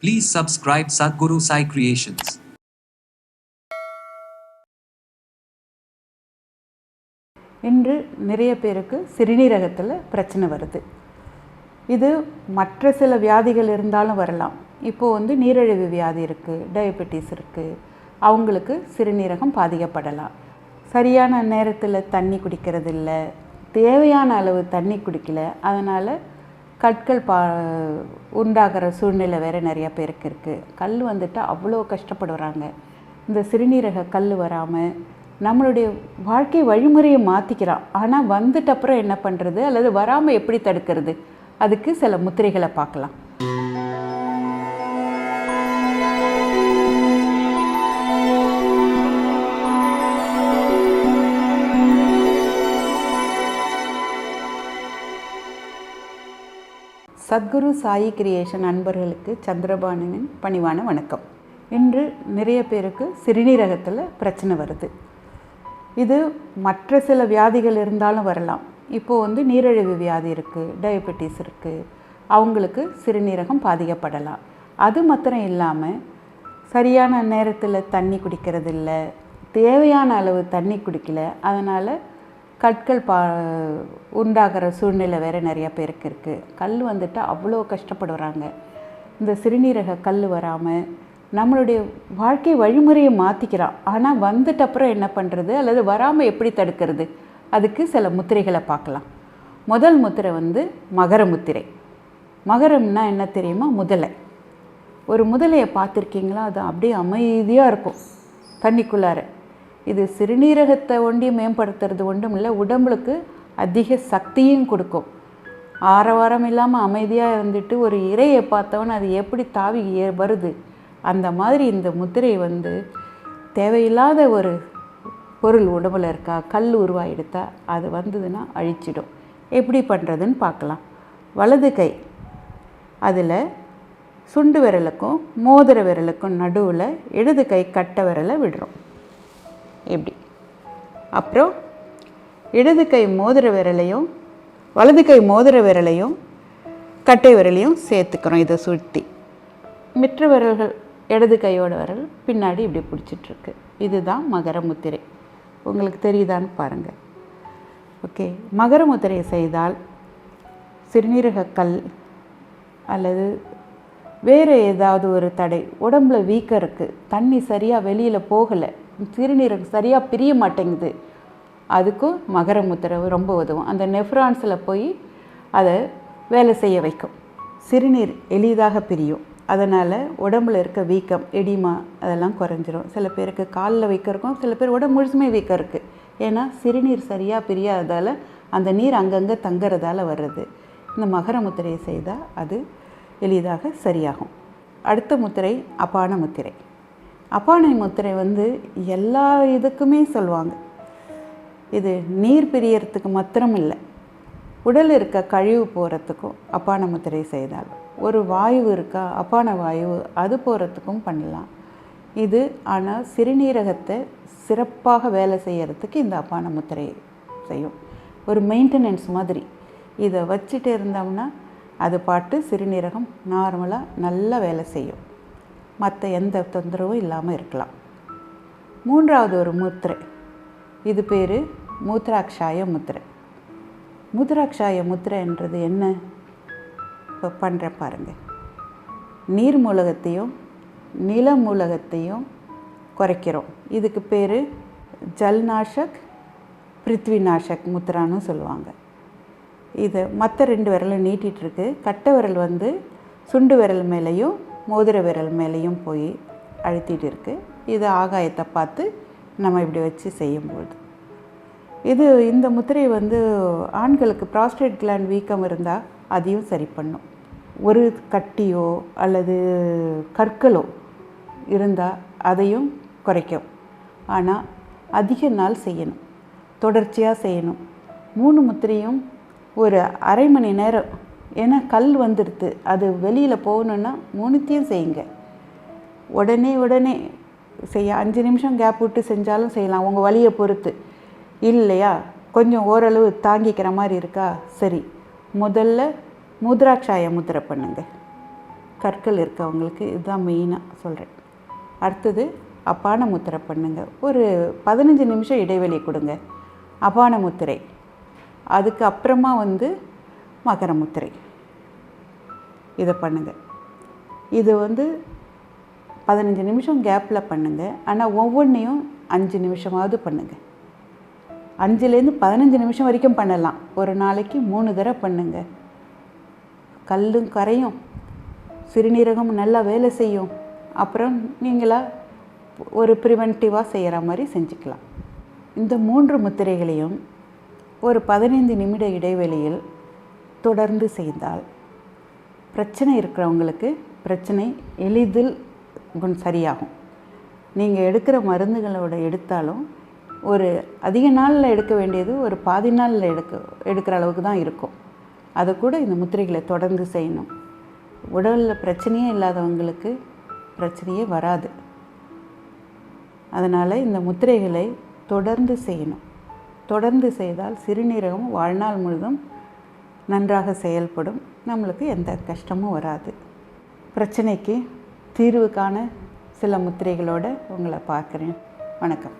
Please subscribe Sadhguru Sai Creations. இன்று நிறைய பேருக்கு சிறுநீரகத்தில் பிரச்சனை வருது. இது மற்ற சில வியாதிகள் இருந்தாலும் வரலாம். இப்போது நீரிழிவு வியாதி இருக்குது, டயபெட்டிஸ் இருக்குது, அவங்களுக்கு சிறுநீரகம் பாதிக்கப்படலாம். சரியான நேரத்தில் தண்ணி குடிக்கிறது இல்லை, தேவையான அளவு தண்ணி குடிக்கல, அதனால் கற்கள் உண்டாகிற சூழ்நிலை வேறு நிறையா பேருக்கு இருக்குது. கல் வந்துட்டால் அவ்வளோ கஷ்டப்படுறாங்க. இந்த சிறுநீரக கல் வராமல் நம்மளுடைய வாழ்க்கை வழிமுறையை மாற்றிக்கிறான். ஆனால் வந்துட்ட அப்புறம் என்ன பண்ணுறது, அல்லது வராமல் எப்படி தடுக்கிறது, அதுக்கு சில முத்திரைகளை பார்க்கலாம். சத்குரு சாயி கிரியேஷன் அன்பர்களுக்கு சந்திரபானுவின் பணிவான வணக்கம். இன்று நிறைய பேருக்கு சிறுநீரகத்தில் பிரச்சனை வருது. இது மற்ற சில வியாதிகள் இருந்தாலும் வரலாம். இப்போது நீரிழிவு வியாதி இருக்குது, டயபெட்டிஸ் இருக்குது, அவங்களுக்கு சிறுநீரகம் பாதிக்கப்படலாம். அது மாத்திரம் இல்லாமல் சரியான நேரத்தில் தண்ணி குடிக்கிறது இல்லை, தேவையான அளவு தண்ணி குடிக்கல, அதனால் கற்கள் உண்டாகிற சூழ்நிலை வேறு நிறையா பேருக்கு இருக்குது. கல் வந்துட்டால் அவ்வளோ கஷ்டப்படுறாங்க. இந்த சிறுநீரக கல் வராமல் நம்மளுடைய வாழ்க்கை வழிமுறையை மாற்றிக்கிறான். ஆனால் வந்துட்ட அப்புறம் என்ன பண்ணுறது, அல்லது வராமல் எப்படி தடுக்கிறது, அதுக்கு சில முத்திரைகளை பார்க்கலாம். முதல் முத்திரை மகர முத்திரை. மகரம்னா என்ன தெரியுமா? முதலை. ஒரு முதலையை பார்த்துருக்கீங்களா? அது அப்படியே அமைதியாக இருக்கும் தண்ணிக்குள்ளார. இது சிறுநீரகத்தை மேம்படுத்துறது ஒன்றும் இல்லை, உடம்புக்கு அதிக சக்தியும் கொடுக்கும். ஆரவாரம் இல்லாமல் அமைதியாக இருந்துட்டு ஒரு இரையை பார்த்தவன் அது எப்படி தாவி வருது, அந்த மாதிரி இந்த முத்திரை தேவையில்லாத ஒரு பொருள் உடம்புல இருக்கா, கல் உருவாகிடுத்தா, அது வந்ததுன்னா அழிச்சிடும். எப்படி பண்ணுறதுன்னு பார்க்கலாம். வலது கை, அதில் சுண்டு விரலுக்கும் மோதிர விரலுக்கும் நடுவில் இடது கை கட்டை விரலை விடுறோம். இப்படி. அப்புறம் இடது கை மோதிர விரலையும் வலது கை மோதிர விரலையும் கட்டை விரலையும் சேர்த்துக்கிறோம். இதை சுற்றி மற்ற விரல்கள் இடது கையோட விரல் பின்னாடி இப்படி பிடிச்சிட்ருக்கு. இதுதான் மகர முத்திரை. உங்களுக்கு தெரியுதான்னு பாருங்கள். ஓகே. மகர முத்திரையை செய்தால் சிறுநீரக கல் அல்லது வேறு ஏதாவது ஒரு தடை, உடம்புல வீக்கம் இருக்குது, தண்ணி சரியாக வெளியில் போகலை, சிறுநீரகம் சரியாக பிரிய மாட்டேங்குது, அதுக்கும் மகர முத்திரை ரொம்ப உதவும். அந்த நெஃப்ரான்ஸில் போய் அதை வேலை செய்ய வைக்கும். சிறுநீர் எளிதாக பிரியும். அதனால் உடம்புல இருக்க வீக்கம், எடிமா அதெல்லாம் குறைஞ்சிரும். சில பேருக்கு காலில் வீக்கம் இருக்கும், சில பேர் உடம்பு முழுசுமே வீக்கம் இருக்குது. ஏன்னா சிறுநீர் சரியாக பிரியாததால் அந்த நீர் அங்கங்கே தங்குறதால வர்றது. இந்த மகர முத்திரையை செய்தால் அது எளிதாக சரியாகும். அடுத்த முத்திரை அபான முத்திரை. அபான முத்திரை எல்லா இதுக்குமே சொல்லுவாங்க. இது நீர் பிரியறதுக்கு மாத்திரம் இல்லை, உடல் இருக்க கழிவு போகிறதுக்கும் அபான முத்திரை செய்தால். ஒரு வாயு இருக்கா, அபான வாயு, அது போகிறதுக்கும் பண்ணலாம் இது. ஆனால் சிறுநீரகத்தை சிறப்பாக வேலை செய்யறதுக்கு இந்த அபான முத்திரை செய்யும். ஒரு மெயின்டெனன்ஸ் மாதிரி இதை வச்சுட்டு இருந்தோம்னா அது பாட்டு சிறுநீரகம் நார்மலாக நல்லா வேலை செய்யும். மற்ற எந்த தொந்தரவும் இல்லாமல் இருக்கலாம். மூன்றாவது ஒரு முத்திரை, இது பேர் மூத்ராக்ஷாய முத்திரை. மூத்ராக்ஷாய முத்திரைன்றது என்ன? இப்போ பண்ணுற பாருங்கள். நீர் மூலகத்தையும் நில மூலகத்தையும் குறைக்கிறோம். இதுக்கு பேர் ஜல்நாஷக் பிருத்விநாஷக் முத்திரான்னு சொல்லுவாங்க. இதை மற்ற 2 விரலும் நீட்டிகிட்ருக்கு. கட்டை விரல் சுண்டு விரல் மேலேயும் மோதிர விரல் மேலேயும் போய் அழுத்திட்டு இருக்குது. இது ஆகாயத்தை பார்த்து நம்ம இப்படி வச்சு செய்யும்போது இந்த முத்திரை ஆண்களுக்கு ப்ராஸ்டேட் கிளாண்ட் வீக்கம் இருந்தால் அதையும் சரி பண்ணும். ஒரு கட்டியோ அல்லது கற்களோ இருந்தால் அதையும் குறைக்கும். ஆனால் அதிக நாள் செய்யணும், தொடர்ச்சியாக செய்யணும். 3 முத்திரையும் ஒரு அரை மணி நேரம். ஏன்னா கல் வந்துடுது, அது வெளியில் போகணுன்னா 3த்தையும் செய்யுங்க. உடனே செய்ய 5 நிமிஷம் கேப் விட்டு செஞ்சாலும் செய்யலாம், உங்கள் வலியை பொறுத்து. இல்லையா கொஞ்சம் ஓரளவு தாங்கிக்கிற மாதிரி இருக்கா, சரி, முதல்ல மூத்ராட்சாய முத்திரை பண்ணுங்க. கற்கள் இருக்கவங்களுக்கு இதுதான் மெயினாக சொல்கிறேன். அடுத்தது அபான முத்திரை பண்ணுங்க. ஒரு 15 நிமிஷம் இடைவெளி கொடுங்க. அபான முத்திரை, அதுக்கு அப்புறமா மகர முத்திரை, இதை பண்ணுங்கள். இது 15 நிமிஷம் கேப்பில் பண்ணுங்கள். ஆனால் ஒவ்வொன்றையும் 5 நிமிஷமாவது பண்ணுங்கள். 5லேருந்து 15 நிமிஷம் வரைக்கும் பண்ணலாம். ஒரு நாளைக்கு 3 தடவை பண்ணுங்கள். கல்லும் கரையும், சிறுநீரகம் நல்லா வேலை செய்யும். அப்புறம் நீங்களாக ஒரு ப்ரிவென்டிவாக செய்கிற மாதிரி செஞ்சுக்கலாம். இந்த 3 முத்திரைகளையும் ஒரு 15 நிமிட இடைவெளியில் தொடர்ந்து செய்தால் பிரச்சனை இருக்கிறவங்களுக்கு பிரச்சனை எளிதில் சரியாகும். நீங்கள் எடுக்கிற மருந்துகளோட எடுத்தாலும் ஒரு அதிக நாளில் எடுக்க வேண்டியது ஒரு பாதி நாளில் எடுக்கிற அளவுக்கு தான் இருக்கும். அதை கூட இந்த முத்திரைகளை தொடர்ந்து செய்யணும். உடலில் பிரச்சனையே இல்லாதவங்களுக்கு பிரச்சனையே வராது. அதனால் இந்த முத்திரைகளை தொடர்ந்து செய்யணும். தொடர்ந்து செய்தால் சிறுநீரகம் வாழ்நாள் முழுதும் நன்றாக செயல்படும். நம்மளுக்கு எந்த கஷ்டமும் வராது. பிரச்சனைக்கு தீர்வு காண சில முத்திரைகளோடு உங்களை பார்க்குறேன். வணக்கம்.